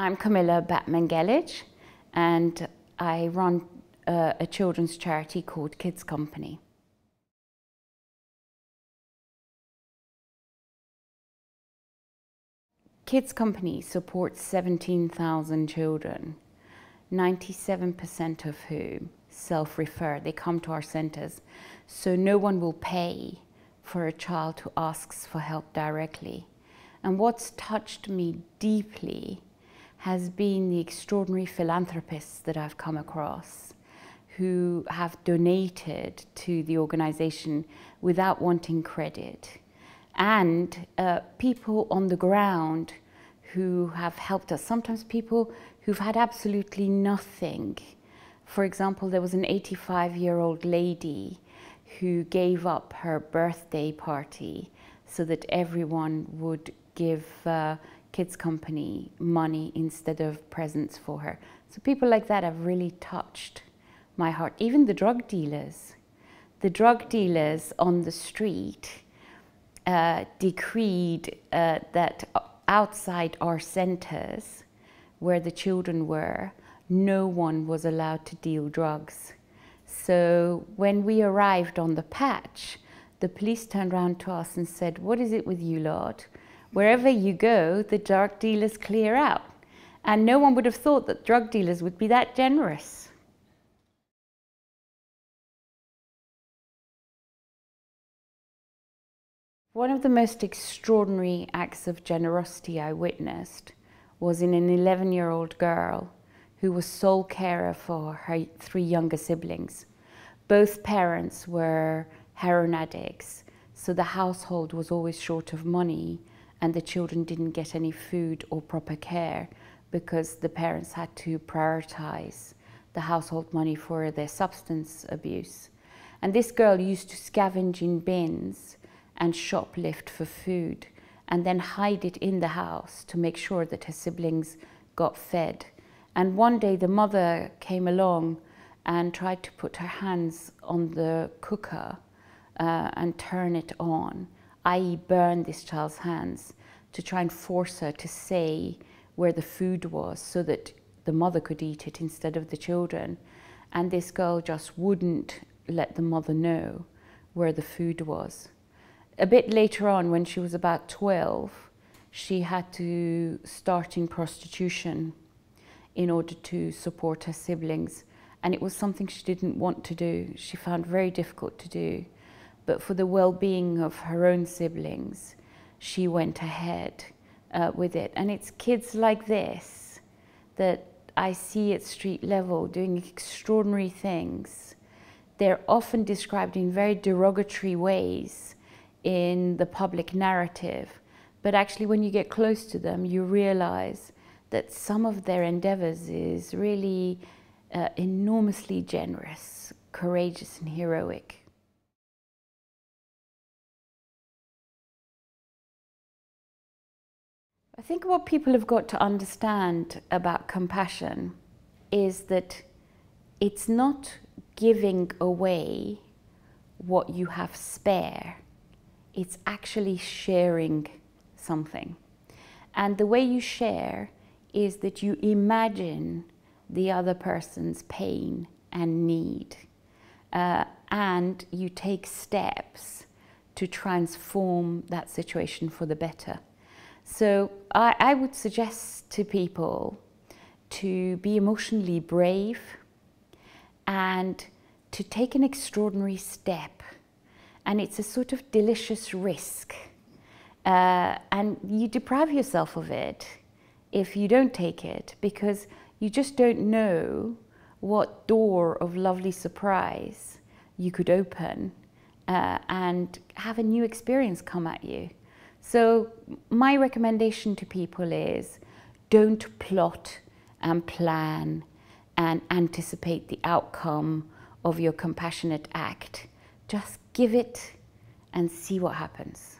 I'm Camila Batmanghelidjh, and I run a children's charity called Kids Company. Kids Company supports 17,000 children, 97% of whom self-refer. They come to our centres, so no one will pay for a child who asks for help directly. And what's touched me deeply has been the extraordinary philanthropists that I've come across who have donated to the organisation without wanting credit, and people on the ground who have helped us, sometimes people who've had absolutely nothing. For example, there was an 85-year-old lady who gave up her birthday party so that everyone would give Kids Company money instead of presents for her. So people like that have really touched my heart. Even the drug dealers on the street decreed that outside our centres, where the children were, no one was allowed to deal drugs. So when we arrived on the patch, the police turned around to us and said, "What is it with you lot? Wherever you go, the drug dealers clear out." And no one would have thought that drug dealers would be that generous. One of the most extraordinary acts of generosity I witnessed was in an 11-year-old girl who was sole carer for her 3 younger siblings. Both parents were heroin addicts, so the household was always short of money, and the children didn't get any food or proper care because the parents had to prioritize the household money for their substance abuse. And this girl used to scavenge in bins and shoplift for food, and then hide it in the house to make sure that her siblings got fed. And one day the mother came along and tried to put her hands on the cooker and turn it on, i.e. burn this child's hands, to try and force her to say where the food was so that the mother could eat it instead of the children. And this girl just wouldn't let the mother know where the food was. A bit later on, when she was about 12, she had to start in prostitution in order to support her siblings. And it was something she didn't want to do. She found very difficult to do. But for the well-being of her own siblings, she went ahead with it. And it's kids like this that I see at street level doing extraordinary things. They're often described in very derogatory ways in the public narrative, but actually when you get close to them, you realize that some of their endeavors is really enormously generous, courageous and heroic. I think what people have got to understand about compassion is that it's not giving away what you have spare. It's actually sharing something. And the way you share is that you imagine the other person's pain and need, and you take steps to transform that situation for the better. So I would suggest to people to be emotionally brave and to take an extraordinary step. And it's a sort of delicious risk. And you deprive yourself of it if you don't take it, because you just don't know what door of lovely surprise you could open and have a new experience come at you. So my recommendation to people is, don't plot and plan and anticipate the outcome of your compassionate act. Just give it and see what happens.